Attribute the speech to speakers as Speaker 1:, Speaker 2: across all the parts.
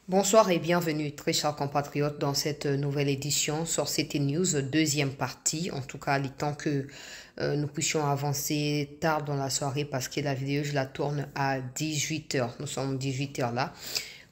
Speaker 1: Bonsoir et bienvenue, très chers compatriotes, dans cette nouvelle édition sur CT News, deuxième partie. En tout cas, il est temps que nous puissions avancer tard dans la soirée parce que la vidéo, je la tourne à 18 heures. Nous sommes 18 heures là.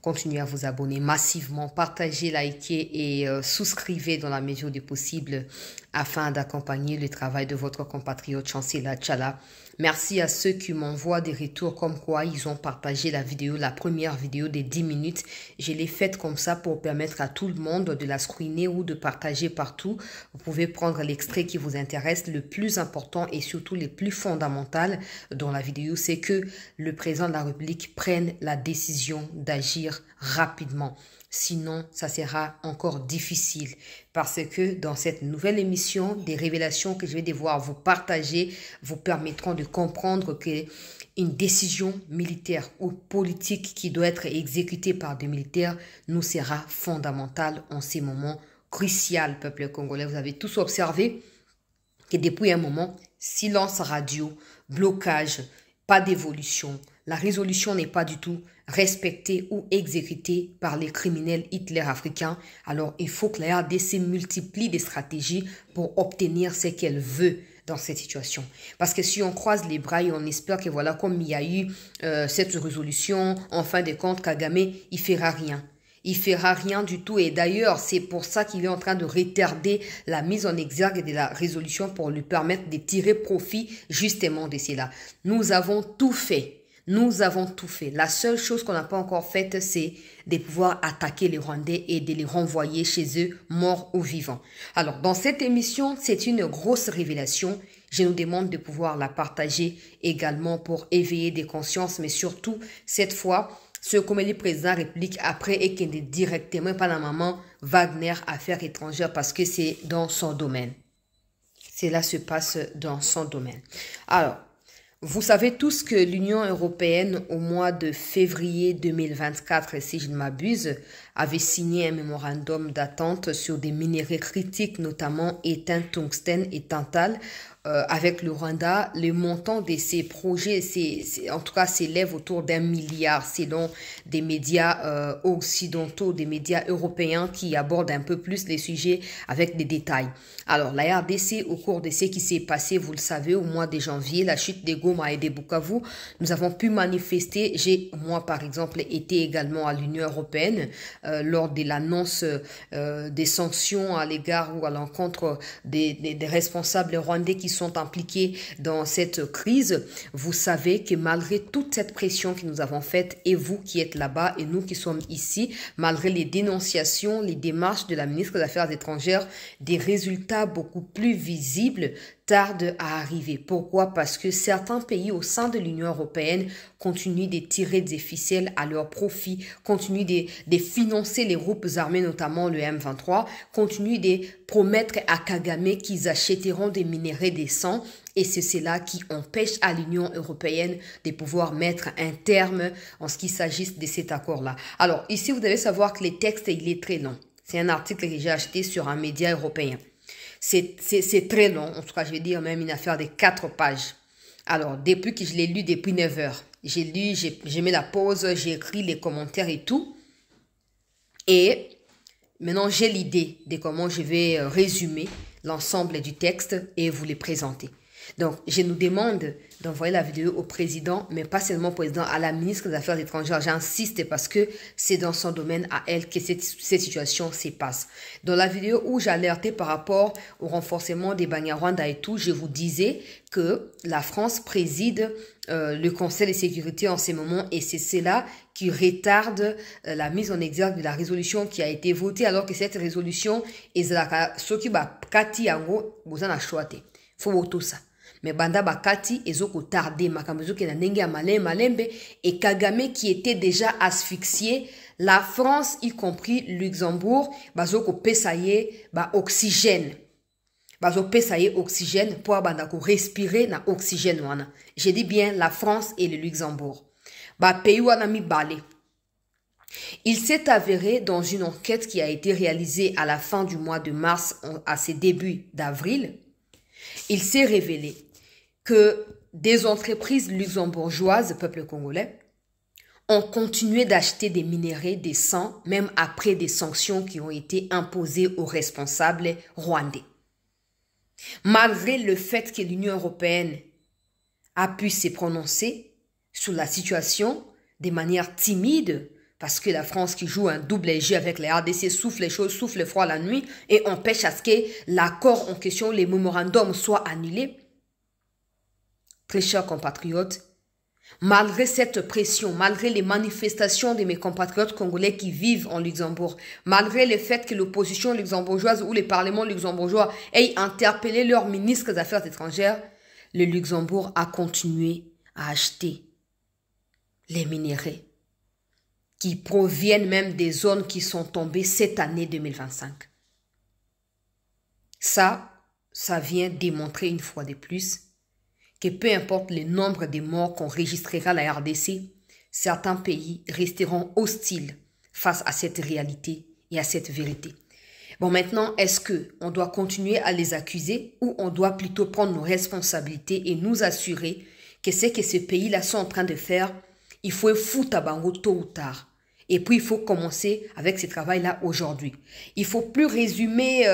Speaker 1: Continuez à vous abonner massivement, partagez, likez et souscrivez dans la mesure du possible afin d'accompagner le travail de votre compatriote Chancela Tchala. Merci à ceux qui m'envoient des retours comme quoi ils ont partagé la vidéo, la première vidéo des 10 minutes. Je l'ai faite comme ça pour permettre à tout le monde de la screener ou de partager partout. Vous pouvez prendre l'extrait qui vous intéresse. Le plus important et surtout le plus fondamental dans la vidéo, c'est que le président de la République prenne la décision d'agir rapidement. Sinon, ça sera encore difficile parce que dans cette nouvelle émission, des révélations que je vais devoir vous partager vous permettront de comprendre que une décision militaire ou politique qui doit être exécutée par des militaires nous sera fondamentale en ces moments cruciaux, peuple congolais. Vous avez tous observé que depuis un moment, silence radio, blocage, pas d'évolution. La résolution n'est pas du tout respectée ou exécutée par les criminels Hitler africains. Alors, il faut que la RDC multiplie des stratégies pour obtenir ce qu'elle veut dans cette situation. Parce que si on croise les bras et on espère que voilà, comme il y a eu cette résolution, en fin de compte, Kagame, il fera rien. Il fera rien du tout et d'ailleurs, c'est pour ça qu'il est en train de retarder la mise en exergue de la résolution pour lui permettre de tirer profit justement de cela. Nous avons tout fait. Nous avons tout fait. La seule chose qu'on n'a pas encore faite, c'est de pouvoir attaquer les Rwandais et de les renvoyer chez eux, morts ou vivants. Alors, dans cette émission, c'est une grosse révélation. Je nous demande de pouvoir la partager également pour éveiller des consciences, mais surtout, cette fois, ce comédie président réplique après et qui est directement par la maman Wagner Affaires étrangères parce que c'est dans son domaine. Cela se passe dans son domaine. Alors, vous savez tous que l'Union européenne, au mois de février 2024, si je ne m'abuse, avait signé un mémorandum d'attente sur des minerais critiques, notamment étain, tungstène et tantal, avec le Rwanda. Le montant de ces projets, en tout cas, s'élève autour d'1 milliard selon des médias occidentaux, des médias européens qui abordent un peu plus les sujets avec des détails. Alors, la RDC, au cours de ce qui s'est passé, vous le savez, au mois de janvier, la chute des Goma et des Bukavu, nous avons pu manifester. Moi, par exemple, été également à l'Union européenne lors de l'annonce des sanctions à l'égard ou à l'encontre des responsables rwandais qui sont impliqués dans cette crise. Vous savez que malgré toute cette pression que nous avons faite, et vous qui êtes là-bas et nous qui sommes ici, malgré les dénonciations, les démarches de la ministre des Affaires étrangères, des résultats beaucoup plus visibles tarde à arriver. Pourquoi? Parce que certains pays au sein de l'Union européenne continuent de tirer des ficelles à leur profit, continuent de financer les groupes armés, notamment le M23, continuent de promettre à Kagame qu'ils achèteront des minéraux décents. Et c'est cela qui empêche à l'Union européenne de pouvoir mettre un terme en ce qui s'agisse de cet accord-là. Alors, ici, vous devez savoir que le texte, il est très long. C'est un article que j'ai acheté sur un média européen. C'est très long, en tout cas, je vais dire même une affaire de 4 pages. Alors, depuis que je l'ai lu depuis 9 heures, j'ai lu, j'ai mis la pause, j'ai écrit les commentaires et tout. Et maintenant, j'ai l'idée de comment je vais résumer l'ensemble du texte et vous les présenter. Donc, je nous demande d'envoyer la vidéo au président, mais pas seulement au président, à la ministre des Affaires étrangères. J'insiste parce que c'est dans son domaine à elle que cette situation se passe. Dans la vidéo où j'alertais par rapport au renforcement des Banyarwanda et tout, je vous disais que la France préside le Conseil de sécurité en ces moments et c'est cela qui retarde la mise en exergue de la résolution qui a été votée alors que cette résolution est la sokiba kati yango bozana choate. Faut voter ça. Mais banda bakati ezoko tardé makambezo ke na ndenge ya malembe et Kagame qui était déjà asphyxié, la France y compris Luxembourg bazoko pesaye ba oxygène. Bazo pesaye oxygène pour banda ko respirer na oxygène wana. J'ai dit bien la France et le Luxembourg. Ba pays wana mi balé. Il s'est avéré dans une enquête qui a été réalisée à la fin du mois de mars à ses débuts d'avril, il s'est révélé que des entreprises luxembourgeoises, peuple congolais, ont continué d'acheter des minéraux décents, même après des sanctions qui ont été imposées aux responsables rwandais. Malgré le fait que l'Union européenne a pu se prononcer sur la situation de manière timide, parce que la France qui joue un double jeu avec les RDC souffle les choses, souffle froid la nuit et empêche à ce que l'accord en question, les mémorandums soient annulés. Très chers compatriotes, malgré cette pression, malgré les manifestations de mes compatriotes congolais qui vivent en Luxembourg, malgré le fait que l'opposition luxembourgeoise ou les parlements luxembourgeois aient interpellé leurs ministres des Affaires étrangères, le Luxembourg a continué à acheter les minéraux qui proviennent même des zones qui sont tombées cette année 2025. Ça vient démontrer une fois de plus que peu importe le nombre de morts qu'enregistrera la RDC, certains pays resteront hostiles face à cette réalité et à cette vérité. Bon, maintenant, est-ce qu'on doit continuer à les accuser ou on doit plutôt prendre nos responsabilités et nous assurer que ce que ces pays-là sont en train de faire, il faut foutre à bango tôt ou tard. Et puis, il faut commencer avec ce travail-là aujourd'hui. Il ne faut plus résumer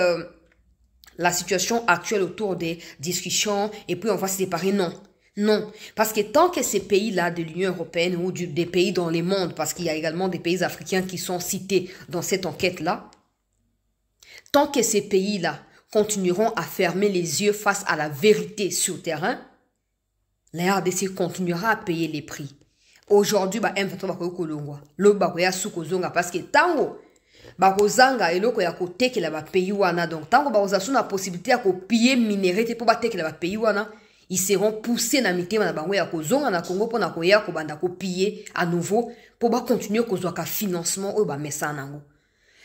Speaker 1: la situation actuelle autour des discussions et puis on va se séparer. Non. Non. Parce que tant que ces pays-là de l'Union européenne ou des pays dans le monde, parce qu'il y a également des pays africains qui sont cités dans cette enquête-là, tant que ces pays-là continueront à fermer les yeux face à la vérité sur le terrain, la RDC continuera à payer les prix. Aujourd'hui, M23 bakoyo kolongwa. Lo bakoya sukozonga parce que tango bakozanga eloko ya kotekela ba pays wana, donc tango bakozasu na possibilité ya kopiller minéraux te po batekela ba pays wana, ils seront poussés na mitema na bango ya kozonga na Congo po na koya ko banda kopiller à nouveau po ba continuer kozwa ka financement o ba mesa nango.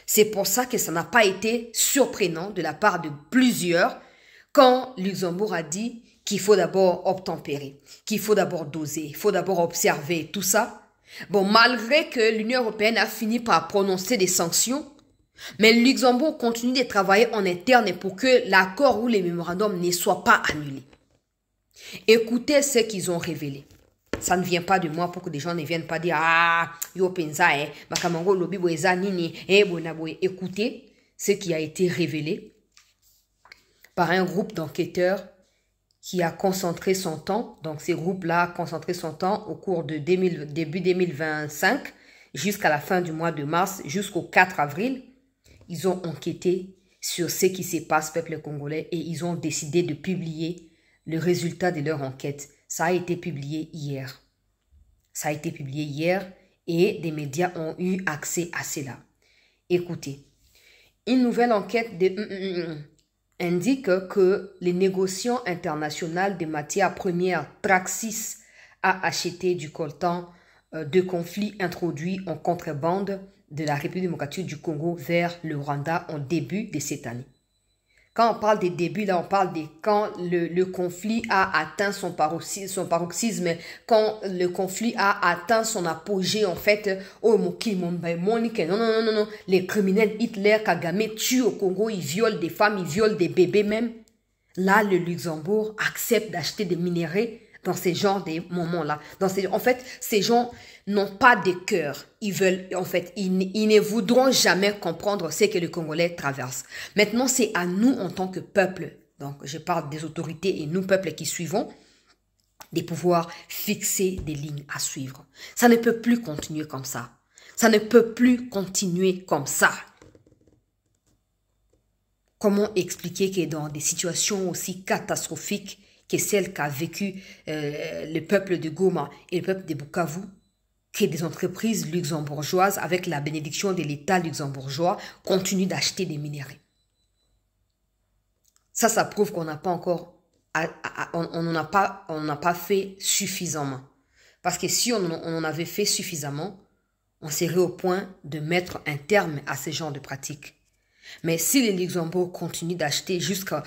Speaker 1: C'est pour ça que ça n'a pas été surprenant de la part de plusieurs quand Luxembourg a dit qu'il faut d'abord obtempérer, qu'il faut d'abord doser, il faut d'abord observer, tout ça. Bon, malgré que l'Union européenne a fini par prononcer des sanctions, mais le Luxembourg continue de travailler en interne pour que l'accord ou les mémorandums ne soient pas annulés. Écoutez ce qu'ils ont révélé. Ça ne vient pas de moi pour que des gens ne viennent pas dire « Ah, yo pensa, makamango lobi boeza nini, bonaboye ». Écoutez ce qui a été révélé par un groupe d'enquêteurs qui a concentré son temps, donc ces groupes-là ont concentré son temps au cours de début 2025 jusqu'à la fin du mois de mars, jusqu'au 4 avril. Ils ont enquêté sur ce qui se passe, peuple congolais, et ils ont décidé de publier le résultat de leur enquête. Ça a été publié hier. Ça a été publié hier et des médias ont eu accès à cela. Écoutez, une nouvelle enquête indique que les négociants internationaux des matières premières Traxys a acheté du coltan de conflits introduits en contrebande de la République démocratique du Congo vers le Rwanda en début de cette année. Quand on parle des débuts, là, on parle de quand le conflit a atteint son paroxysme, quand le conflit a atteint son apogée, en fait. Oh, non, les criminels Hitler, Kagame tuent au Congo, ils violent des femmes, ils violent des bébés même. Là, le Luxembourg accepte d'acheter des minéraux dans ces genres de moments-là. En fait, ces gens n'ont pas de cœur. Ils veulent, en fait, ils ne voudront jamais comprendre ce que les Congolais traversent. Maintenant, c'est à nous, en tant que peuple, donc je parle des autorités et nous, peuple qui suivons, de pouvoir fixer des lignes à suivre. Ça ne peut plus continuer comme ça. Ça ne peut plus continuer comme ça. Comment expliquer que dans des situations aussi catastrophiques que celle qu'a vécu le peuple de Goma et le peuple de Bukavu, que des entreprises luxembourgeoises, avec la bénédiction de l'État luxembourgeois, continuent d'acheter des minéraux. Ça prouve qu'on n'a pas encore, on n'a pas fait suffisamment. Parce que si on en avait fait suffisamment, on serait au point de mettre un terme à ce genre de pratiques. Mais si le Luxembourg continue d'acheter jusqu'à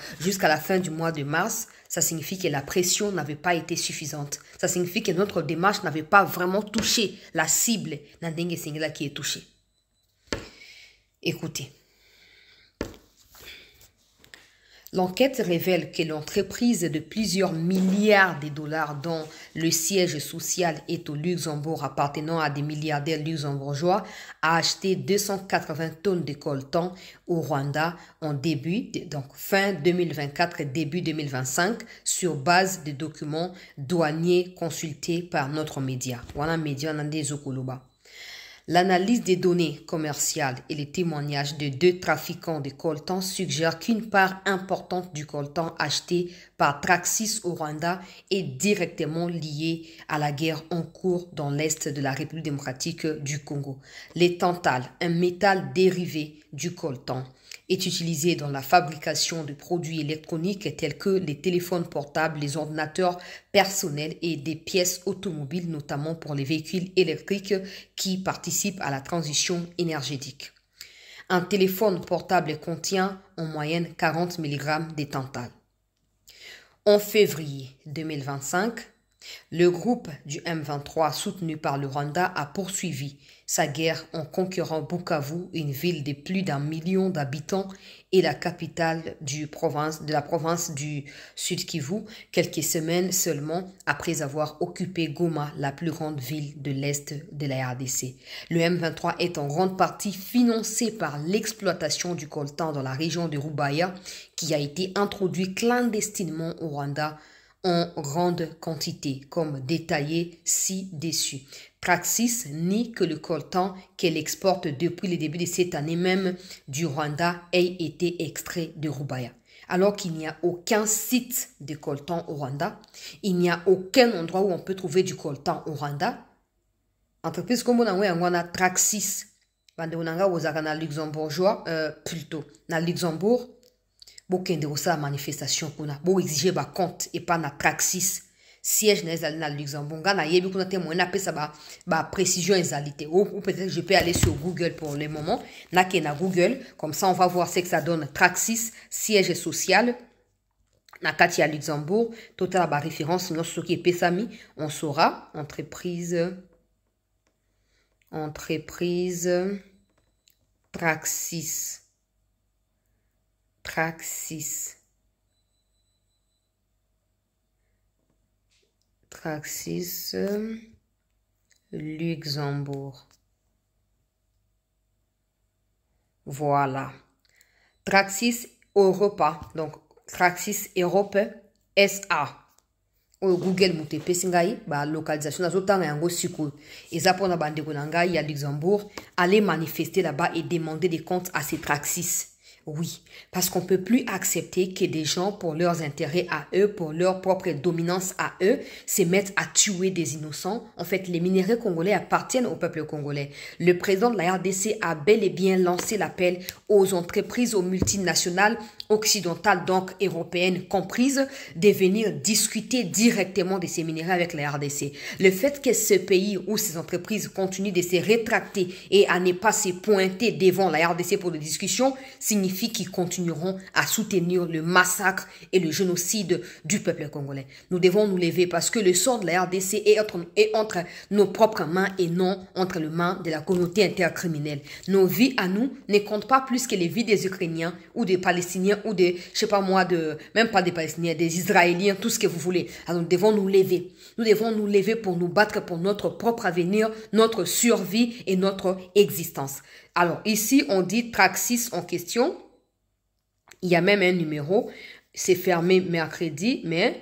Speaker 1: la fin du mois de mars, ça signifie que la pression n'avait pas été suffisante. Ça signifie que notre démarche n'avait pas vraiment touché la cible Nandenge Singela qui est touchée. Écoutez. L'enquête révèle que l'entreprise de plusieurs milliards de dollars dont le siège social est au Luxembourg appartenant à des milliardaires luxembourgeois a acheté 280 tonnes de coltan au Rwanda donc fin 2024 début 2025 sur base de documents douaniers consultés par notre média. Voilà média Nande Zokoloba. L'analyse des données commerciales et les témoignages de 2 trafiquants de coltan suggèrent qu'une part importante du coltan acheté par Traxys au Rwanda est directement liée à la guerre en cours dans l'est de la République démocratique du Congo. Les tantales, un métal dérivé du coltan, est utilisé dans la fabrication de produits électroniques tels que les téléphones portables, les ordinateurs personnels et des pièces automobiles, notamment pour les véhicules électriques qui participent à la transition énergétique. Un téléphone portable contient en moyenne 40 mg de tantale. En février 2025, le groupe du M23 soutenu par le Rwanda a poursuivi sa guerre en conquérant Bukavu, une ville de plus d'1 million d'habitants et la capitale de la province du Sud Kivu, quelques semaines seulement après avoir occupé Goma, la plus grande ville de l'Est de la RDC. Le M23 est en grande partie financé par l'exploitation du coltan dans la région de Rubaya, qui a été introduit clandestinement au Rwanda en grande quantité, comme détaillé ci-dessus. Traxys nie que le coltan qu'elle exporte depuis le début de cette année même du Rwanda ait été extrait de Rubaya. Alors qu'il n'y a aucun site de coltan au Rwanda, il n'y a aucun endroit où on peut trouver du coltan au Rwanda. Entreprise comme on a Traxys, na luxembourgeois, plutôt, na Luxembourg, bokende osa manifestation kuna bo exiger ba compte et pas na Traxys siège na Luxembourg na yebi kuna te moyen apesa ba précision exalité ou peut-être je peux aller sur Google pour le moment na Google, comme ça on va voir ce que ça donne. Traxys siège social na kati ya Luxembourg, total ba référence non ce qui est pesami, on saura entreprise Traxys Luxembourg. Voilà. Traxys Europa. Donc, Traxys Europe SA. Au Google mute pesingai ba localisation azotanga yango siku. Eza pona bandeko na ngai ya Luxembourg, aller manifester là-bas et demander des comptes à ces Traxys. Oui, parce qu'on ne peut plus accepter que des gens, pour leurs intérêts à eux, pour leur propre dominance à eux, se mettent à tuer des innocents. En fait, les minéraux congolais appartiennent au peuple congolais. Le président de la RDC a bel et bien lancé l'appel aux entreprises, aux multinationales occidentales, donc européennes comprises, de venir discuter directement de ces minéraux avec la RDC. Le fait que ce pays où ces entreprises continuent de se rétracter et à ne pas se pointer devant la RDC pour des discussions signifie qu'ils continueront à soutenir le massacre et le génocide du peuple congolais. Nous devons nous lever parce que le sort de la RDC est entre nos propres mains et non entre les mains de la communauté intercriminelle. Nos vies à nous ne comptent pas plus que les vies des Ukrainiens ou des Palestiniens ou des, je sais pas moi, même pas des Palestiniens, des Israéliens, tout ce que vous voulez. Alors nous devons nous lever. Nous devons nous lever pour nous battre pour notre propre avenir, notre survie et notre existence. Alors ici, on dit Traxys en question. Il y a même un numéro. C'est fermé mercredi, mais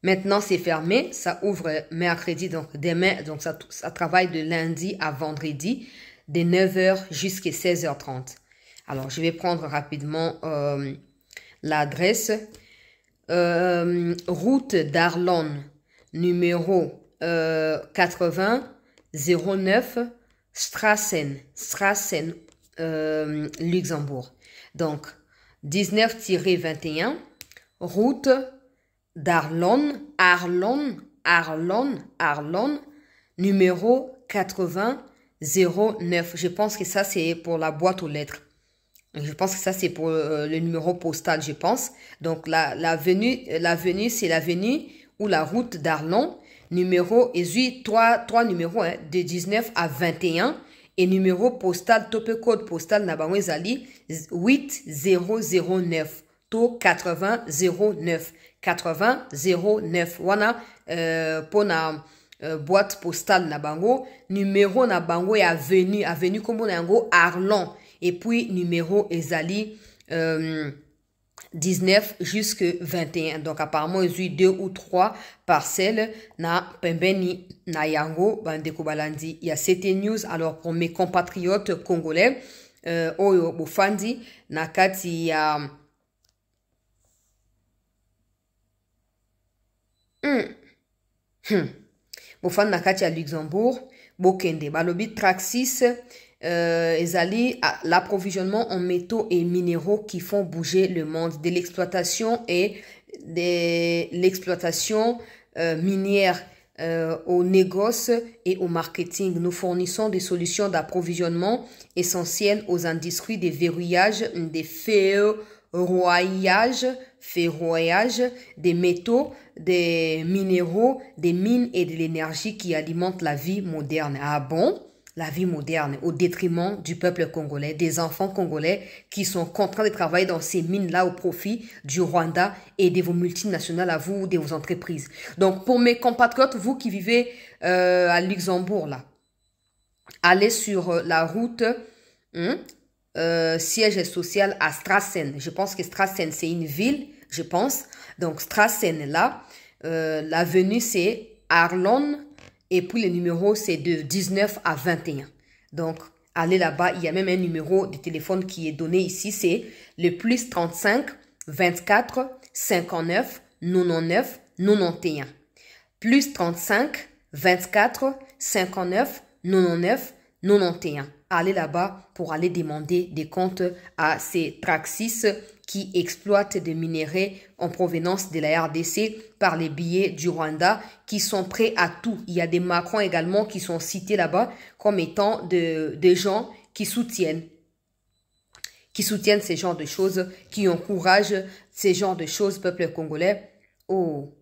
Speaker 1: maintenant c'est fermé. Ça ouvre mercredi, donc demain. Donc ça travaille de lundi à vendredi, de 9h jusqu'à 16h30. Alors je vais prendre rapidement l'adresse. Route d'Arlon, numéro 80 09 Strassen, Luxembourg. Donc, 19-21, route d'Arlon, numéro 80 09. Je pense que ça, c'est pour la boîte aux lettres. Je pense que ça, c'est pour le numéro postal, je pense. Donc, l'avenue, c'est l'avenue ou la route d'Arlon, numéro, et j'ai trois numéros, hein, de 19 à 21. Et numéro postal, tope code postal na bango ezali 8009. To 8009. 8009. Wana pona boîte postale na bango. Numéro na bango et avenue. Avenue comme on a yango Arlon. Et puis numéro ezali 19 jusque 21. Donc, apparemment, ils ont eu 2 ou 3 parcelles na pembeni na yango bandeko balandi. Il y a CT News. Alors, pour mes compatriotes congolais, oyo bofandi na kati ya bofandi na kati ya Luxembourg, bokende balobi Traxis. Ezali l'approvisionnement en métaux et minéraux qui font bouger le monde, de l'exploitation et de l'exploitation minière au négoce et au marketing. Nous fournissons des solutions d'approvisionnement essentielles aux industries des verrouillages, des ferroillages, des métaux, des minéraux, des mines et de l'énergie qui alimentent la vie moderne. Ah bon? La vie moderne au détriment du peuple congolais, des enfants congolais qui sont contraints de travailler dans ces mines-là au profit du Rwanda et de vos multinationales à vous ou de vos entreprises. Donc, pour mes compatriotes, vous qui vivez à Luxembourg, là, allez sur la route siège social à Strassen. Je pense que Strassen, c'est une ville, je pense. Donc, Strassen, là, l'avenue, c'est Arlon. Et puis, le numéro, c'est de 19 à 21. Donc, allez là-bas. Il y a même un numéro de téléphone qui est donné ici. C'est le plus 35 24 59 99 91. Plus 35 24 59 99 91. Allez là-bas pour aller demander des comptes à ces Traxis qui exploitent des minéraux en provenance de la RDC par les billets du Rwanda qui sont prêts à tout. Il y a des Macron également qui sont cités là-bas comme étant des gens qui soutiennent ces genres de choses, qui encouragent ces genres de choses, peuple congolais. Oh,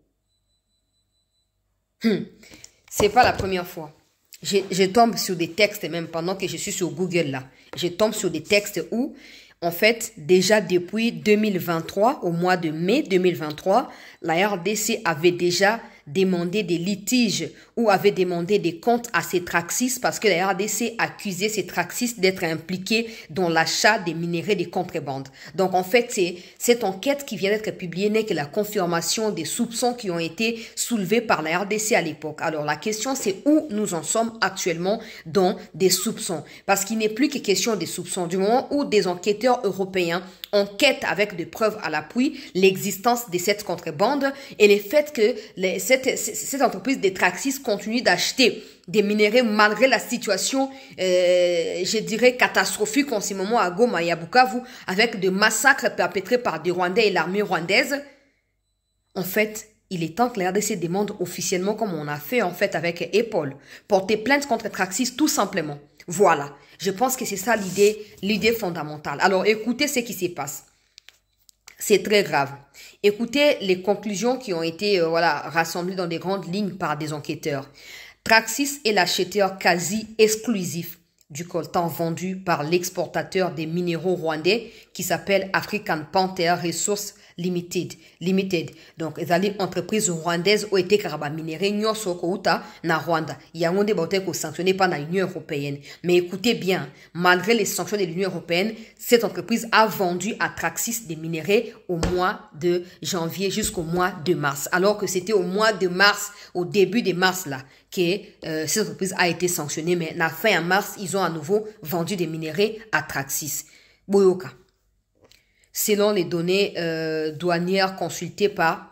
Speaker 1: c'est pas la première fois. Je tombe sur des textes même pendant que je suis sur Google là. Je tombe sur des textes où, en fait, déjà depuis 2023, au mois de mai 2023, la RDC avait déjà demandé des litiges ou avait demandé des comptes à ces Traxis parce que la RDC accusait ces Traxis d'être impliqués dans l'achat des minéraux des contrebandes. Donc, en fait, c'est cette enquête qui vient d'être publiée n'est que la confirmation des soupçons qui ont été soulevés par la RDC à l'époque. Alors, la question, c'est où nous en sommes actuellement dans des soupçons. Parce qu'il n'est plus que question des soupçons. Du moment où des enquêteurs européens enquêtent avec des preuves à l'appui l'existence de cette contrebande et le fait que cette entreprise des Traxis continue d'acheter des minéraux malgré la situation, je dirais, catastrophique en ce moment à Goma et à Bukavu, avec des massacres perpétrés par des Rwandais et l'armée rwandaise. En fait, il est temps que la RDC demande officiellement, comme on a fait en fait avec EPOL, porter plainte contre Traxis tout simplement. Voilà. Je pense que c'est ça l'idée fondamentale. Alors, écoutez ce qui se passe. C'est très grave. Écoutez les conclusions qui ont été rassemblées dans des grandes lignes par des enquêteurs. Traxis est l'acheteur quasi exclusif du coltan vendu par l'exportateur des minéraux rwandais qui s'appelle African Panther Resources Limited. Donc, les entreprises rwandaises ont été minéraux nyoso kouta na Rwanda. Il y a un débat sanctionné par l'Union européenne. Mais écoutez bien, malgré les sanctions de l'Union européenne, cette entreprise a vendu à Traxis des minéraux au mois de janvier jusqu'au mois de mars. Alors que c'était au mois de mars, au début de mars là, que cette entreprise a été sanctionnée. Mais la fin mars, ils ont à nouveau vendu des minéraux à Traxis. Boyoka. Selon les données douanières consultées par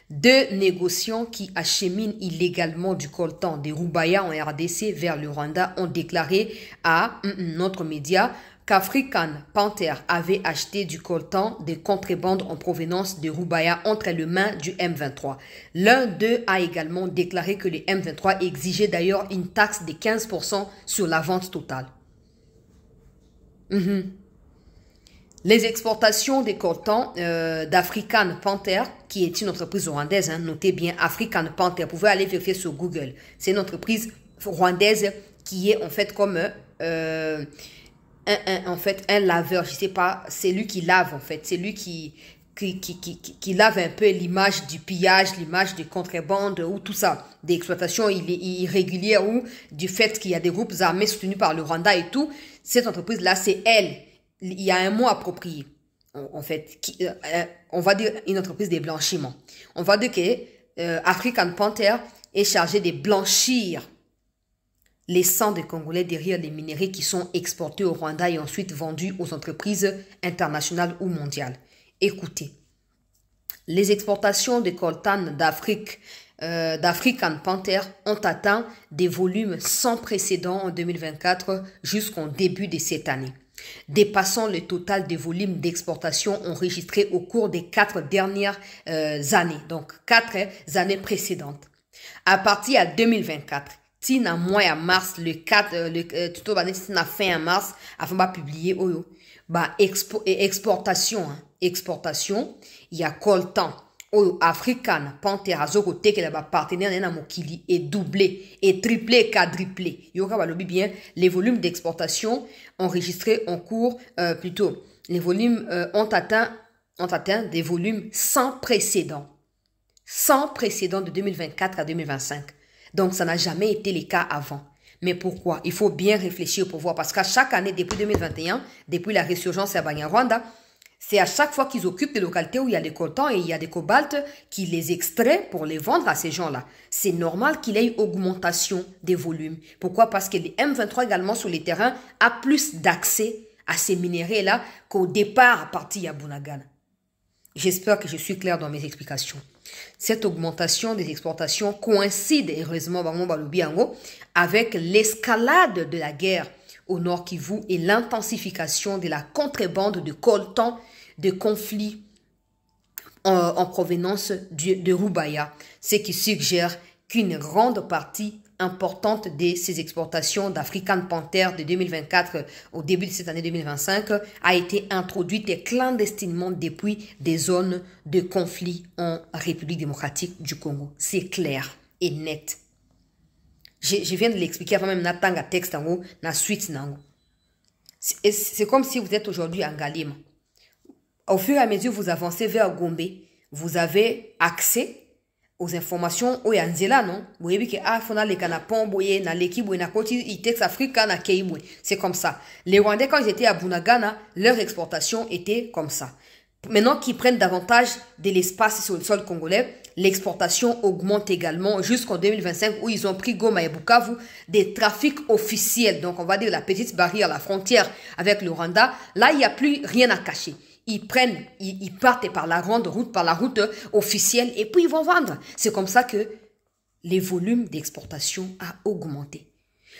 Speaker 1: deux négociants qui acheminent illégalement du coltan des Rubaya en RDC vers le Rwanda ont déclaré à notre média qu'African Panther avait acheté du coltan de contrebande en provenance de Rubaya entre les mains du M23. L'un d'eux a également déclaré que les M23 exigeaient d'ailleurs une taxe de 15% sur la vente totale. Les exportations des coltans d'African Panther, qui est une entreprise rwandaise, notez bien African Panther, vous pouvez aller vérifier sur Google. C'est une entreprise rwandaise qui est en fait comme en fait, un laveur, je sais pas, c'est lui qui lave en fait, c'est lui qui lave un peu l'image du pillage, l'image de contrebande ou tout ça, d'exploitation irrégulière ou du fait qu'il y a des groupes armés soutenus par le Rwanda et tout. Cette entreprise-là, c'est elle. Il y a un mot approprié, en fait, on va dire une entreprise de blanchiment. On va dire que African Panther est chargé de blanchir les sangs des Congolais derrière les minéraux qui sont exportés au Rwanda et ensuite vendus aux entreprises internationales ou mondiales. Écoutez, les exportations de coltan d'African Panther ont atteint des volumes sans précédent en 2024 jusqu'au début de cette année, dépassant le total des volumes d'exportation enregistrés au cours des 4 dernières années, donc 4 années précédentes. À partir de 2024, tina mois à mars le 4 tuto ba na fin mars afin ba publier oyo ba exportation il y a coltan oyo African Panther azoko tekela ba partenaire na mokili est doublé et triplé quadruplé yoka ba lobi bien les volumes d'exportation enregistrés en cours plutôt les volumes ont atteint des volumes sans précédent de 2024 à 2025. Donc, ça n'a jamais été le cas avant. Mais pourquoi? Il faut bien réfléchir pour voir. Parce qu'à chaque année, depuis 2021, depuis la résurgence à Banyarwanda, c'est à chaque fois qu'ils occupent des localités où il y a des coltans et il y a des cobaltes, qu'ils les extraient pour les vendre à ces gens-là. C'est normal qu'il y ait une augmentation des volumes. Pourquoi? Parce que les M23 également sur les terrains a plus d'accès à ces minéraux-là qu'au départ à partir à Bunagana. J'espère que je suis clair dans mes explications. Cette augmentation des exportations coïncide, heureusement, avec l'escalade de la guerre au Nord Kivu et l'intensification de la contrebande de coltan de conflits en provenance de Rubaya, ce qui suggère qu'une grande partie importante de ces exportations d'African Panther de 2024 au début de cette année 2025 a été introduite clandestinement depuis des zones de conflit en République démocratique du Congo. C'est clair et net. Je viens de l'expliquer avant même natanga texte en haut, na suite nango. C'est comme si vous êtes aujourd'hui en Galima. Au fur et à mesure que vous avancez vers Gombe, vous avez accès aux informations au yanzela non boyebi ke afona le canapon boye na l'équipe na koti itex africa na keibwe c'est comme ça. Les Rwandais quand ils étaient à Bunagana, leur exportation était comme ça. Maintenant qu'ils prennent davantage de l'espace sur le sol congolais, l'exportation augmente également jusqu'en 2025 où ils ont pris Goma et Bukavu des trafics officiels. Donc on va dire la petite barrière, la frontière avec le Rwanda. Là, il n'y a plus rien à cacher. Ils partent par la grande route, par la route officielle et puis ils vont vendre. C'est comme ça que les volumes d'exportation a augmenté.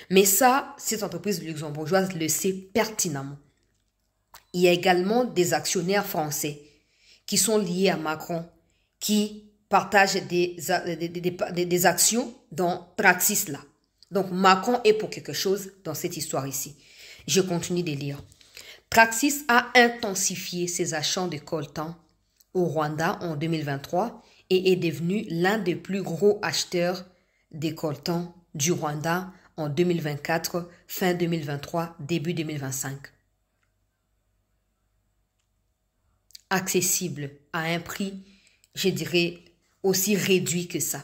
Speaker 1: Mais ça, cette entreprise luxembourgeoise le sait pertinemment. Il y a également des actionnaires français qui sont liés à Macron, qui partagent des actions dans Traxis là. Donc Macron est pour quelque chose dans cette histoire ici. Je continue de lire. Traxis a intensifié ses achats de coltan au Rwanda en 2023 et est devenu l'un des plus gros acheteurs de coltan du Rwanda en 2024, fin 2023, début 2025. Accessible à un prix, je dirais, aussi réduit que ça.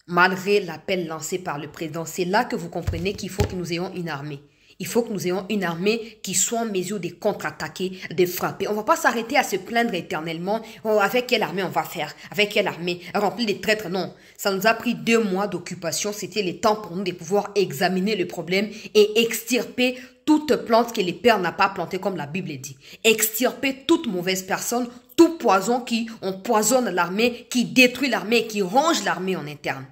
Speaker 1: Malgré l'appel lancé par le président, c'est là que vous comprenez qu'il faut que nous ayons une armée. Il faut que nous ayons une armée qui soit en mesure de contre-attaquer, de frapper. On ne va pas s'arrêter à se plaindre éternellement. Oh, avec quelle armée on va faire? Avec quelle armée? Remplie de traîtres? Non. Ça nous a pris 2 mois d'occupation. C'était le temps pour nous de pouvoir examiner le problème et extirper toute plante que les pères n'ont pas plantée comme la Bible dit. Extirper toute mauvaise personne, tout poison qui empoisonne l'armée, qui détruit l'armée, qui ronge l'armée en interne.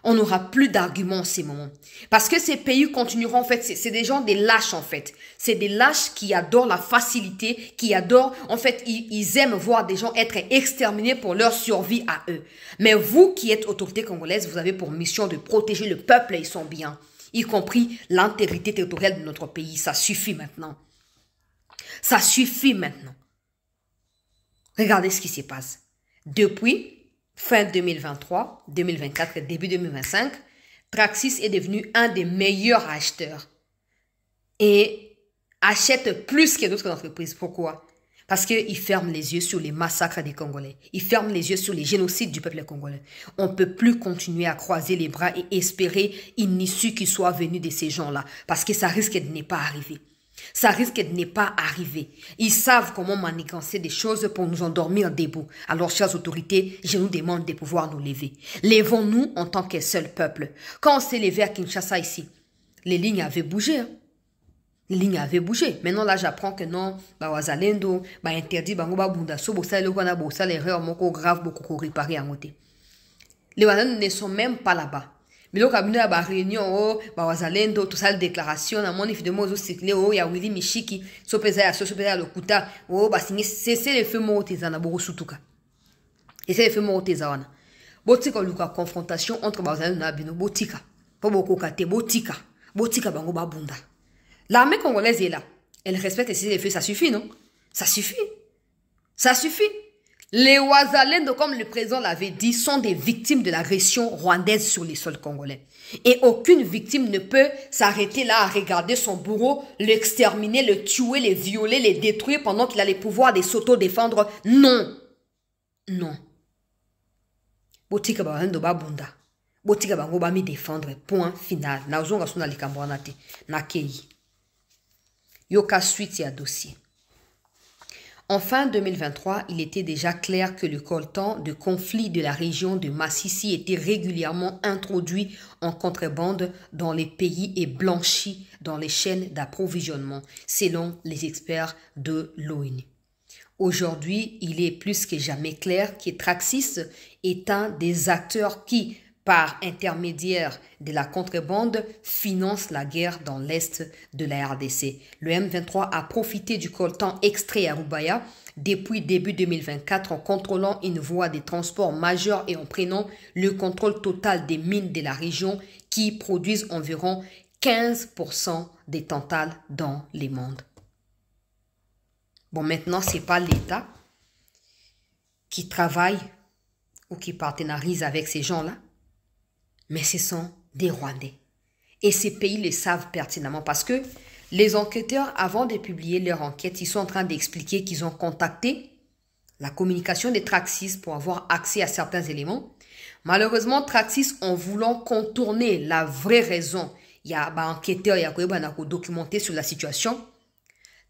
Speaker 1: On n'aura plus d'arguments en ces moments. Parce que ces pays continueront, en fait, c'est des gens des lâches, en fait. C'est des lâches qui adorent la facilité, qui adorent, en fait, ils aiment voir des gens être exterminés pour leur survie à eux. Mais vous qui êtes autorité congolaise, vous avez pour mission de protéger le peuple et ils sont bien. Y compris l'intégrité territoriale de notre pays. Ça suffit maintenant. Ça suffit maintenant. Regardez ce qui se passe. Depuis fin 2023, 2024, début 2025, Traxys est devenu un des meilleurs acheteurs et achète plus que d'autres entreprises. Pourquoi? Parce qu'il ferme les yeux sur les massacres des Congolais. Il ferme les yeux sur les génocides du peuple congolais. On ne peut plus continuer à croiser les bras et espérer une issue qui soit venue de ces gens-là. Parce que ça risque de ne pas arriver. Ça risque de ne pas arriver. Ils savent comment manigancer des choses pour nous endormir debout. Alors, chères autorités, je nous demande de pouvoir nous lever. Levons-nous en tant qu'un seul peuple. Quand on s'est levé à Kinshasa ici, les lignes avaient bougé. Hein? Les lignes avaient bougé. Maintenant, là, j'apprends que non, wazalendo, interdit, bunda, sobosa, le wana bosa, l'erreur, moko grave, beaucoup réparé en côté. Les wazalendo ne sont même pas là-bas. Mais le cabinet à la réunion, oh, wazalendo, tout ça, la déclaration, la monif de mozo cyclé, oh, ya Willy Michiki, sopeza ya sopeza ya lokuta, oh, c'est le feu mortezana, boro sutuka. Et c'est le feu mortezana. Botika, luka, confrontation entre wazalendo et bino, botika. Po boko kate, botika. Botika bango babunda. L'armée congolaise est là. Elle respecte les cessez-le-feu. Ça suffit, non? Ça suffit. Ça suffit. Les Ouazalendo, comme le président l'avait dit, sont des victimes de l'agression rwandaise sur les sols congolais. Et aucune victime ne peut s'arrêter là à regarder son bourreau, l'exterminer, le tuer, le violer, le détruire pendant qu'il a les pouvoirs de s'auto-défendre. Non. Non. Botika ba bunda. Botika bango ba mi défendre. Point final. Na ozonga suna likambwana te. Na kei. Yoka suite à dossier. En fin 2023, il était déjà clair que le coltan de conflit de la région de Massissi était régulièrement introduit en contrebande dans les pays et blanchi dans les chaînes d'approvisionnement, selon les experts de l'ONU. Aujourd'hui, il est plus que jamais clair que Traxys est un des acteurs qui, par intermédiaire de la contrebande, finance la guerre dans l'est de la RDC. Le M23 a profité du coltan extrait à Rubaya depuis début 2024 en contrôlant une voie de transport majeure et en prenant le contrôle total des mines de la région qui produisent environ 15% des tantales dans le monde. Bon, maintenant, ce n'est pas l'État qui travaille ou qui partenarise avec ces gens-là, mais ce sont des Rwandais. Et ces pays le savent pertinemment parce que les enquêteurs, avant de publier leur enquête, ils sont en train d'expliquer qu'ils ont contacté la communication de Traxys pour avoir accès à certains éléments. Malheureusement, Traxys, en voulant contourner la vraie raison, il y a un enquêteur qui a documenté sur la situation.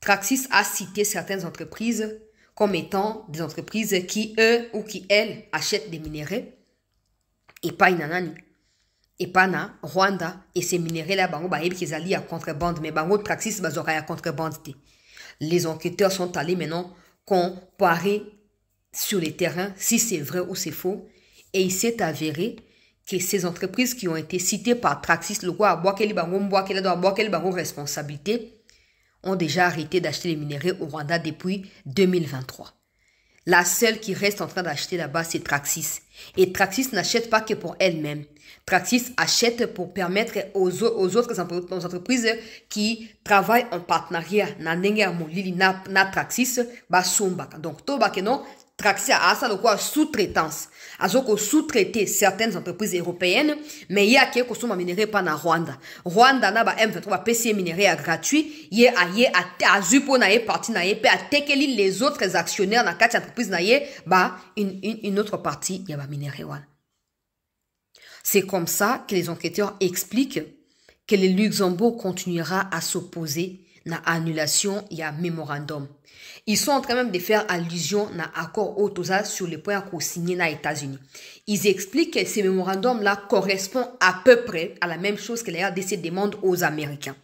Speaker 1: Traxys a cité certaines entreprises comme étant des entreprises qui, eux ou qui, elles, achètent des minéraux et pas Inanani. Et pas na Rwanda et ces minéraux là bango ba qui à contrebande mais bango Traxys bazora ya contrebande. Les enquêteurs sont allés maintenant comparer sur les terrains si c'est vrai ou c'est faux et il s'est avéré que ces entreprises qui ont été citées par Traxys le quoi boire quel bango responsabilité ont déjà arrêté d'acheter les minéraux au Rwanda depuis 2023. La seule qui reste en train d'acheter là-bas, c'est Traxys. Et Traxys n'achète pas que pour elle-même. Traxys achète pour permettre aux autres entreprises qui travaillent en partenariat na Traxys basumbaka. Donc, to bakeno Traxys a ça le quoi sous-traitance. Azoko sous-traiter certaines entreprises européennes, mais il y a qui consomme minerai pas na Rwanda. Rwanda na ba M23 ba PC minerai à gratuit, y a azupo na parti na pe a tekeli les autres actionnaires na quatre entreprises na ba une autre partie y a ba minerai wana. C'est comme ça que les enquêteurs expliquent que le Luxembourg continuera à s'opposer na annulation et à mémorandum. Ils sont en train même de faire allusion à l'accord Otosa sur le point qu'on signé aux États-Unis. Ils expliquent que ces mémorandums-là correspondent à peu près à la même chose que la RDC demande aux Américains.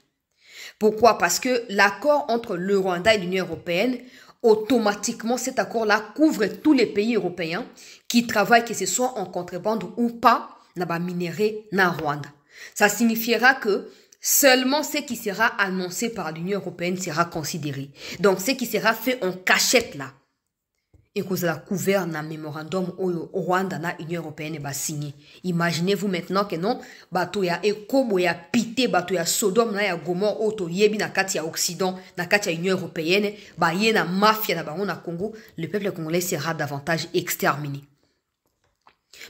Speaker 1: Pourquoi? Parce que l'accord entre le Rwanda et l'Union européenne, automatiquement, cet accord-là couvre tous les pays européens qui travaillent, que ce soit en contrebande ou pas, dans minéraux na Rwanda. Ça signifiera que seulement ce qui sera annoncé par l'Union européenne sera considéré. Donc, ce qui sera fait en cachette là, et que ça couvert dans le mémorandum au Rwanda na Union européenne va signer. Imaginez-vous maintenant que non, bato ya Ekobo ya Pité, bato ya Sodome na ya Gomorre auto yebi na kati ya Occident, na kati ya Union européenne, ba yé na mafia na bango na Congo, le peuple congolais sera davantage exterminé.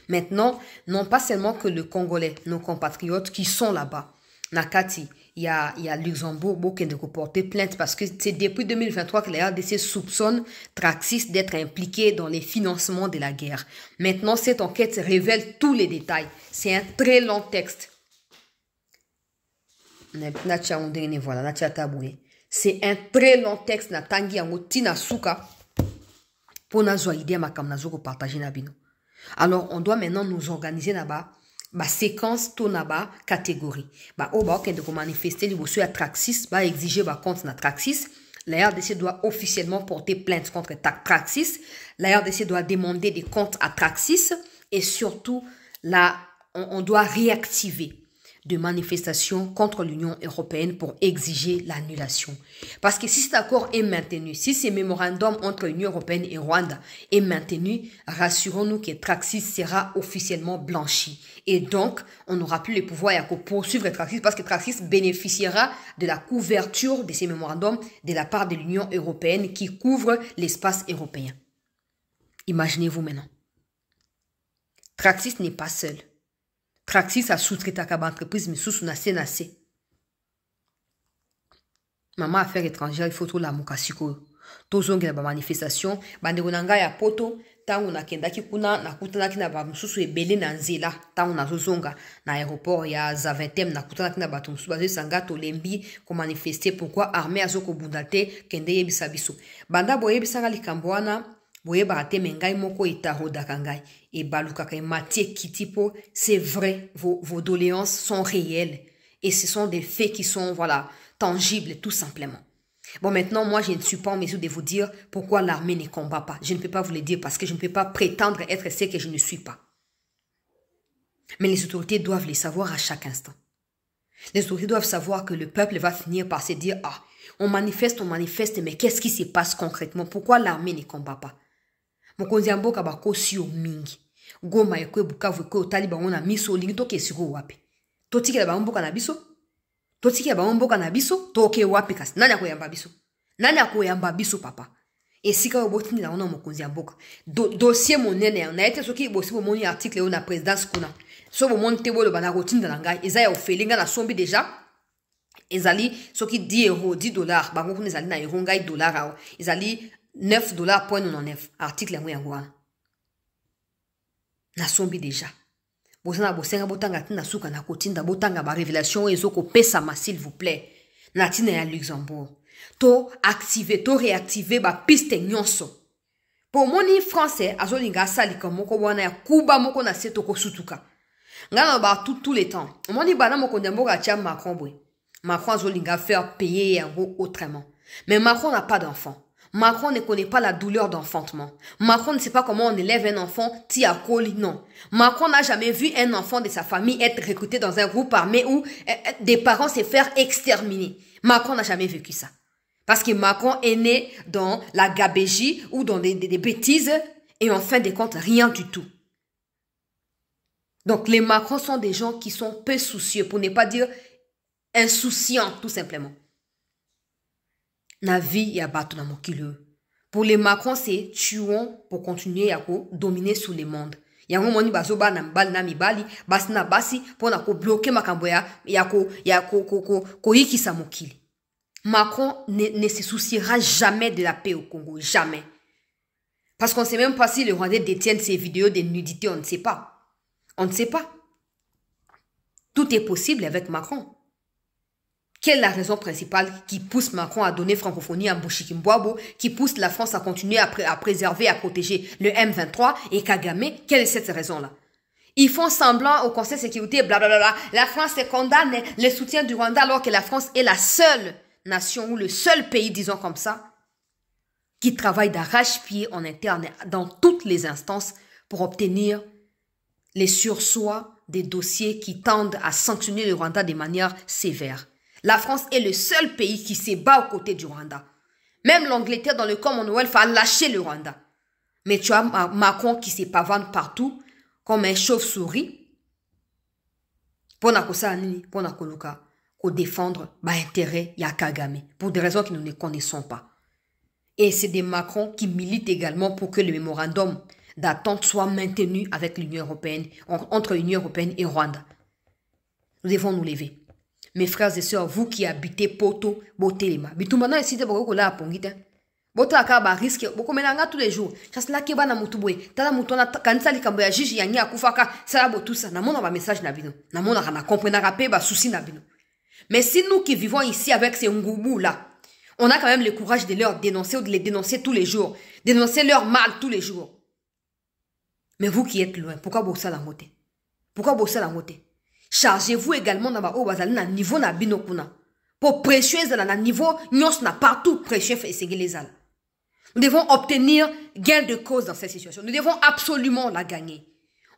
Speaker 1: Maintenant, non pas seulement que le Congolais, nos compatriotes qui sont là-bas, Nakati, il y a Luxembourg qui a porté plainte parce que c'est depuis 2023 que la RDC soupçonne Traxis d'être impliqué dans les financements de la guerre. Maintenant, cette enquête révèle tous les détails. C'est un très long texte. C'est un très long texte. Alors, on doit maintenant nous organiser là-bas. Séquence to naba catégorie. De manifester les à Traxis, exiger contre la Traxis. La RDC doit officiellement porter plainte contre Traxis. La RDC doit demander des comptes à Traxis. Et surtout, là, on doit réactiver de manifestations contre l'Union européenne pour exiger l'annulation. Parce que si cet accord est maintenu, si ce mémorandum entre l'Union européenne et Rwanda est maintenu, rassurons-nous que Traxis sera officiellement blanchi. Et donc, on n'aura plus le pouvoir pour poursuivre Traxis parce que Traxis bénéficiera de la couverture de ces mémorandums de la part de l'Union européenne qui couvre l'espace européen. Imaginez-vous maintenant. Traxis n'est pas seul. Traxis a sous-traité à l'entreprise, mais sous-nassé. Maman affaires étrangères, il faut tout la mukasiko. Tozongi na ba manifestation, bandeko na ngai ya poto, tangu na kendaki kuna na kutanaki na ba mususu ebele na nzela, tangu na zozonga na aéroport ya Zaventem na kutanaki na bato mususu bazo sanga to lembi ko manifester pourquoi armée azoko bundate kende yebisa biso. Banda boyebisanga likambo wana boyeba te mengai moko itarodaka ngai et balukaka matie kitipo, c'est vrai, vos doléances sont réelles et ce sont des faits qui sont voilà tangibles tout simplement. Bon, maintenant, moi, je ne suis pas en mesure de vous dire pourquoi l'armée ne combat pas. Je ne peux pas vous le dire parce que je ne peux pas prétendre être ce que je ne suis pas. Mais les autorités doivent le savoir à chaque instant. Les autorités doivent savoir que le peuple va finir par se dire « Ah, on manifeste, mais qu'est-ce qui se passe concrètement? Pourquoi l'armée ne combat pas ?» Mokonzi mboka bakosi o mingi. Goma ekwe Bukavu ekwe otali bango na miso olingi toke siko wapi. Totikela bango mboka na biso? Totikela bango mboka na biso? Toke wapi kasi? Nani akoyamba biso? Nani akoyamba biso papa? Esika obotini la ona mokonzi mboka. Dossier monene na ete soki bosi bo moni article o na présidence kuna. So bo moni te bolo bana rotinda na ngai. Eza ya ofelinga na sombi déjà. Ezali soki 10 euros, 10 dollars, bango kuna ezali na euro ngai dollar awo. Ezali $9.99 article yango yango wana na sombi déjà bosana bosenga botanga tina suka na kotinda botanga ba révélation ezoko pesama s'il vous plaît na tina ya Luxembourg to activer to réactiver ba piste nyonso pour moni français azolinga sali comme moko wana ya kuba moko na seto ko sutuka ngana ba tout les temps moni bana moko ndemboka tia Macron boy Macron azolinga faire payer yango autrement mais Macron n'a pas d'enfant. Macron ne connaît pas la douleur d'enfantement. Macron ne sait pas comment on élève un enfant, tiakoli, non. Macron n'a jamais vu un enfant de sa famille être recruté dans un groupe armé où des parents se faire exterminer. Macron n'a jamais vécu ça. Parce que Macron est né dans la gabégie ou dans des bêtises et en fin de compte, rien du tout. Donc les Macron sont des gens qui sont peu soucieux, pour ne pas dire insouciants, tout simplement. Na vie ya bato na mokilo. Pour les Macron, c'est tuons pour continuer à dominer sous le monde. Yango moni bazoba na mbali na mibali, basi na basi, pour na ko bloquer makambo ya yikisa mokili. Macron ne se souciera jamais de la paix au Congo, jamais. Parce qu'on ne sait même pas si les Rwandais détiennent ces vidéos de nudité, on ne sait pas. On ne sait pas. Tout est possible avec Macron. Quelle est la raison principale qui pousse Macron à donner francophonie à Mbouchiki-Mbouabo, qui pousse la France à continuer à préserver, à protéger le M23 et Kagame? Quelle est cette raison-là? Ils font semblant au Conseil de sécurité, blablabla. La France condamne le soutien du Rwanda alors que la France est la seule nation ou le seul pays, disons comme ça, qui travaille d'arrache-pied en interne dans toutes les instances pour obtenir les sursoirs des dossiers qui tendent à sanctionner le Rwanda de manière sévère. La France est le seul pays qui se bat aux côtés du Rwanda. Même l'Angleterre dans le Commonwealth a lâché le Rwanda. Mais tu as Macron qui se pavane partout comme un chauve-souris pour défendre l'intérêt de Kagame pour des raisons que nous ne connaissons pas. Et c'est des Macron qui militent également pour que le mémorandum d'attente soit maintenu avec l'Union européenne, entre l'Union européenne et Rwanda. Nous devons nous lever. Mes frères et sœurs, vous qui habitez Poto, Botelema, bitumana ici de beaucoup là pongita. Bota akaba risque, beaucoup menanga tous les jours. Chasla keba na mutubwe, tala mutona kanisa likambo ya jiji yanya kufaka, sala botusa, na mona ba message na bino. Na mona kana comprendre rapé ba souci na bino. Mais si nous qui vivons ici avec ces ngoubou là, on a quand même le courage de leur dénoncer ou de les dénoncer tous les jours, dénoncer leur mal tous les jours. Mais vous qui êtes loin, pourquoi bossa la moté? Pourquoi bossa la moté? Chargez-vous également dans le niveau na binokuna. Pour prêcher dans le niveau, nous na partout prêcher les al. Nous devons obtenir gain de cause dans cette situation. Nous devons absolument la gagner.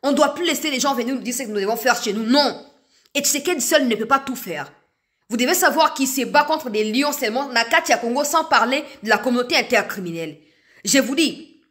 Speaker 1: On ne doit plus laisser les gens venir nous dire ce que nous devons faire chez nous. Non. Et Tshisekedi seul ne peut pas tout faire. Vous devez savoir qu'il se bat contre des lions seulement na Katia Congo sans parler de la communauté intercriminelle. Je vous dis,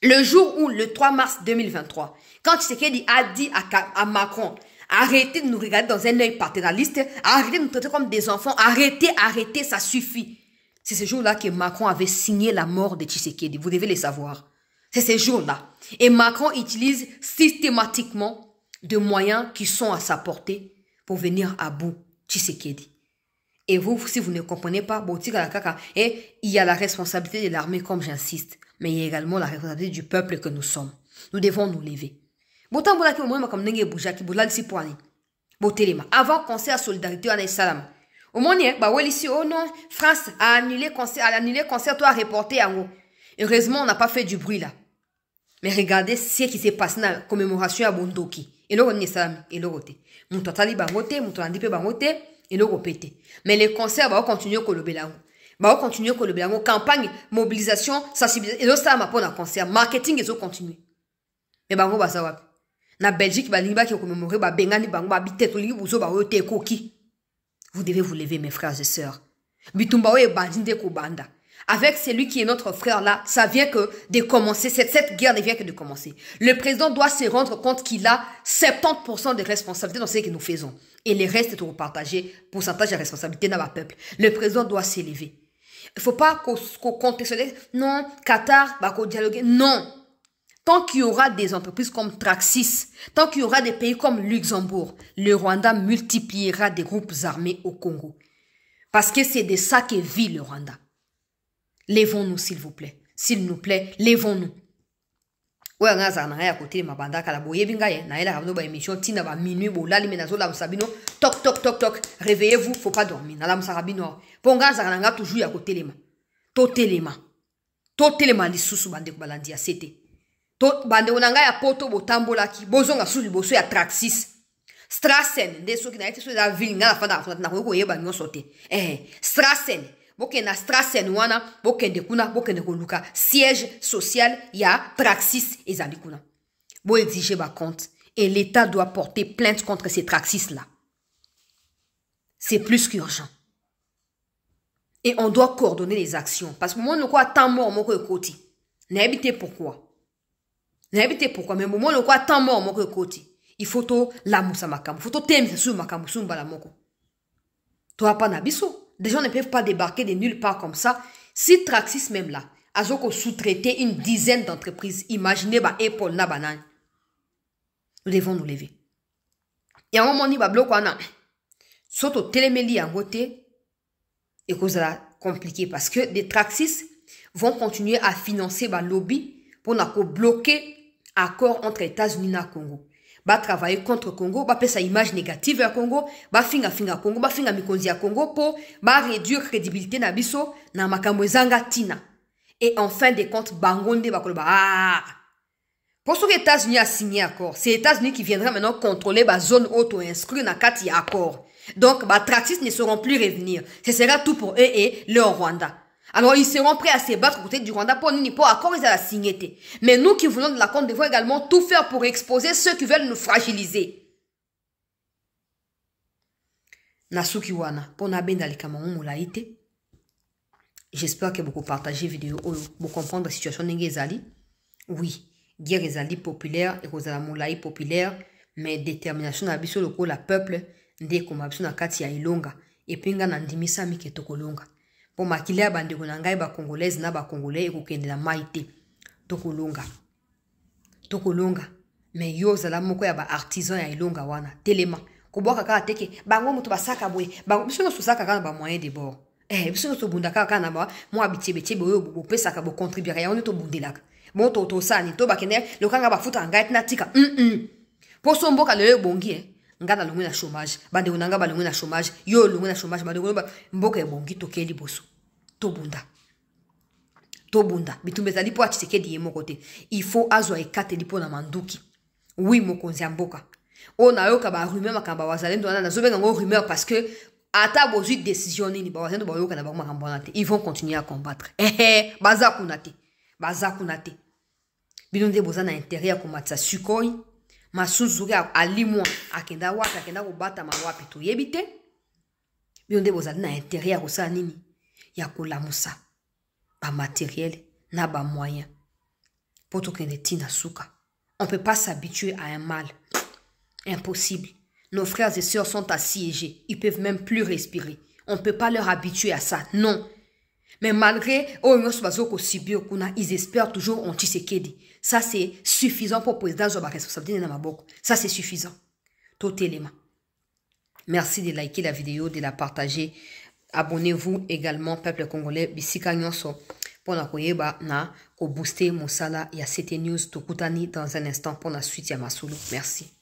Speaker 1: le jour où, le 3 mars 2023, quand Tshisekedi a dit à Macron, arrêtez de nous regarder dans un œil paternaliste, arrêtez de nous traiter comme des enfants, arrêtez, ça suffit. C'est ce jour-là que Macron avait signé la mort de Tshisekedi. Vous devez le savoir. C'est ce jour-là. Et Macron utilise systématiquement des moyens qui sont à sa portée pour venir à bout Tshisekedi. Et vous, si vous ne comprenez pas, et il y a la responsabilité de l'armée, comme j'insiste, mais il y a également la responsabilité du peuple que nous sommes. Nous devons nous lever. Avant concert solidarité en Salam. Au moins, ici, oh non, France a annulé concert, toi a reporté en haut. Heureusement, on n'a pas fait du bruit là. Mais regardez ce qui s'est passé dans la commémoration à Bondoki. Et là, on est Salam, et là, on est. Mon totali bangote, mon tolandipe bangote, et là, on est. Mais les concerts, on continue à le on continue à le campagne, mobilisation, sensibilisation, et là, ça m'a pas un concert. Marketing, ils ont continué. Mais bango basawa. Na Belgique, balimba qui commémoré, bengani bango, babite toli, buzo ba ote koki. Vous devez vous lever, mes frères et sœurs. Bitumba et bandinde kobanda. Avec celui qui est notre frère là, ça vient que de commencer, cette guerre ne vient que de commencer. Le président doit se rendre compte qu'il a 70% de responsabilité dans ce que nous faisons. Et le reste est au partager, pourcentage de responsabilité dans le peuple. Le président doit s'élever. Il ne faut pas qu'on contextualise, non, Qatar, qu'on dialogue, non. Tant qu'il y aura des entreprises comme Traxis, tant qu'il y aura des pays comme Luxembourg, le Rwanda multipliera des groupes armés au Congo. Parce que c'est de ça que vit le Rwanda. Lèvons-nous, s'il vous plaît. S'il nous plaît, lèvons-nous. Ouais, on a à côté de ma bande à la boye bingaye. Na ela ramno ba émission tina ba minuit bo la limenazo la msabino. Toc toc toc toc. Réveillez-vous, faut pas dormir. Na la msarabino. Ponga zananga toujours à côté lema. Totelema. Totelema li susu bande ko balandi a c'était. Tot bande onanga ya poto botambola ki bozonga susu boso ya Traxis. Strassen nde soki na ete so da ville nga la fanda na ko yeba nyonso te. Strassen. Bokena Strassen wana, bokende kuna, bokende koluka. Siège social, ya Traxis ezali kuna. Bo exiger ba compte. Et l'État doit porter plainte contre ces Traxis-là. C'est plus qu'urgent. Et on doit coordonner les actions. Parce que moi, nous quoi tant mort, mon côté. N'habitez pourquoi. N'habitez pourquoi. Mais moi, nous quoi tant mort, mon côté. Il faut tout la moussa makam. Il faut tout t'aimer sur makam, sur mbalamoko. Toi, pas nabiso. Des gens ne peuvent pas débarquer de nulle part comme ça. Si Traxis même là, Azoko sous-traiter une dizaine d'entreprises, imaginez ba épaule na banane. Nous devons nous lever. Et à un moment, il bloquer na. Soto téléméli en beauté, et cause là compliqué parce que des Traxis vont continuer à financer ba lobby pour bloquer accord entre États-Unis et Congo. Ba travailler contre Congo, ba faire sa image négative à Congo, ba finga Congo, ba finga mikonzi à Congo pour ba réduire crédibilité na biso na makambo zanga tina. Et en fin de compte, bangonde ba koloba pour ce que les États-Unis a signé accord, c'est les États-Unis qui viendront maintenant contrôler la zone auto-inscrite dans kati accord. Donc, les Traxis ne seront plus revenir. Ce sera tout pour eux et leur Rwanda. Alors, ils seront prêts à se battre côté du Rwanda pour accord, ils ont signé. Mais nous qui voulons de la Côte d'Ivoire également tout faire pour exposer ceux qui veulent nous fragiliser. Nasuki wana, pour nabenda likamon moulaïté. J'espère que vous partagez vidéo pour comprendre la situation d'Engezali. Oui. Guerre ezali populaire et kozala moulaï populaire mais détermination na biso loko la peuple nde koma biso na kati ya ilonga et pinga na ndimisa mike tokolonga pour makila bande ko na ngai ba congolaise na ba congolais ekokende na maite tokolonga tokolonga mais yo zala moko ya ba artisan ya ilonga wana telema koboka kaka teke bango moto basaka boye bango biso so saka kana ba moyen de bord biso so bunda kaka na ba mo abitiebe oyo bo pesaka bo contribuer ya on to bundelaka bon to sani to bakene le kanga ba futa ngait na tika poso mboka lelo bongi ngana longo na chômage bande unanga ba longo na chômage yo longo na chômage bande mboka e bongi to keli boso to bunda bitumbe zali po Tshisekedi ye moko te il faut azwa ekate lipo na manduki oui mokonzi ya mboka ona yoka ba rumeur makamba wazalendo wana nazobenga ngo rumeur parce que ata bozui décision nini ba wazalendo ba yoka na ba makambo wana te ils vont continuer à combattre baza kuna te bilonde bozana intérêt ya komatsa sukoi masuzu ya alimwa akenda kobata mawapi to yebite bilonde bozana na intérêt ya kosala nini ya kolamusa ba matériel na ba moyen pour to kende tina suka. On ne peut pas s'habituer à un mal. Impossible. Nos frères et sœurs sont assiégés. Ils ne peuvent même plus respirer. On ne peut pas leur habituer à ça. Non. Mais malgré, ils espèrent toujours en Tshisekedi. Ça, c'est suffisant pour le président de la responsabilité. Ça, c'est suffisant. Tout élément. Merci de liker la vidéo, de la partager. Abonnez-vous également, peuple congolais. Bisika nyonso. Pour na koyeba na ko booster mosala ya CT News tokutani dans un instant pour la suite ya masolo. Merci.